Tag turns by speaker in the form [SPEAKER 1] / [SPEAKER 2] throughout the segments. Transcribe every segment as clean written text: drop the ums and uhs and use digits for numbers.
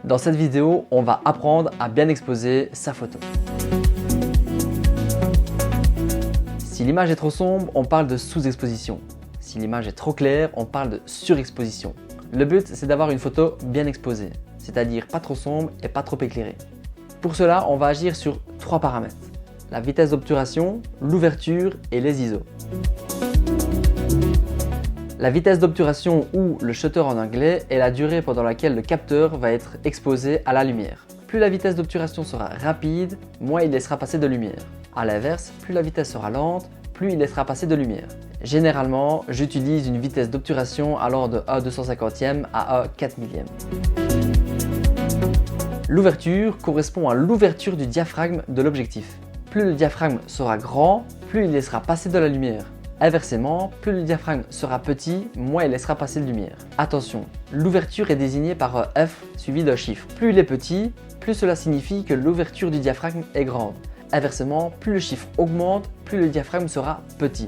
[SPEAKER 1] Dans cette vidéo, on va apprendre à bien exposer sa photo. Si l'image est trop sombre, on parle de sous-exposition. Si l'image est trop claire, on parle de surexposition. Le but, c'est d'avoir une photo bien exposée, c'est-à-dire pas trop sombre et pas trop éclairée. Pour cela, on va agir sur 3 paramètres. La vitesse d'obturation, l'ouverture et les ISO. La vitesse d'obturation ou le shutter en anglais est la durée pendant laquelle le capteur va être exposé à la lumière. Plus la vitesse d'obturation sera rapide, moins il laissera passer de lumière. A l'inverse, plus la vitesse sera lente, plus il laissera passer de lumière. Généralement, j'utilise une vitesse d'obturation allant de 1/250e à 1/4 millième. L'ouverture correspond à l'ouverture du diaphragme de l'objectif. Plus le diaphragme sera grand, plus il laissera passer de la lumière. Inversement, plus le diaphragme sera petit, moins il laissera passer de lumière. Attention, l'ouverture est désignée par un F suivi d'un chiffre. Plus il est petit, plus cela signifie que l'ouverture du diaphragme est grande. Inversement, plus le chiffre augmente, plus le diaphragme sera petit.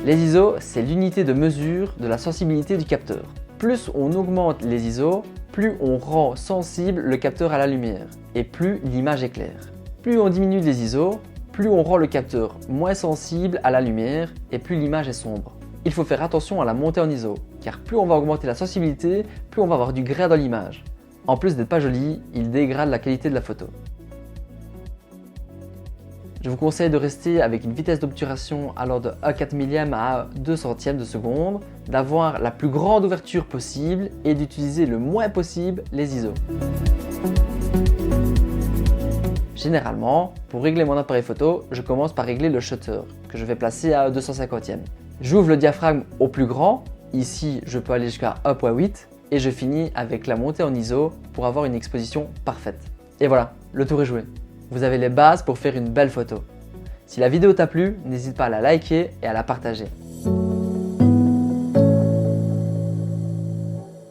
[SPEAKER 1] Les ISO, c'est l'unité de mesure de la sensibilité du capteur. Plus on augmente les ISO, plus on rend sensible le capteur à la lumière et plus l'image est claire. Plus on diminue les ISO, plus on rend le capteur moins sensible à la lumière et plus l'image est sombre. Il faut faire attention à la montée en ISO, car plus on va augmenter la sensibilité, plus on va avoir du grain dans l'image. En plus d'être pas joli, il dégrade la qualité de la photo. Je vous conseille de rester avec une vitesse d'obturation allant de 1/4 millième à 2 centièmes de seconde, d'avoir la plus grande ouverture possible et d'utiliser le moins possible les ISO. Généralement, pour régler mon appareil photo, je commence par régler le shutter, que je vais placer à 250e. J'ouvre le diaphragme au plus grand, ici je peux aller jusqu'à 1.8, et je finis avec la montée en ISO pour avoir une exposition parfaite. Et voilà, le tour est joué. Vous avez les bases pour faire une belle photo. Si la vidéo t'a plu, n'hésite pas à la liker et à la partager.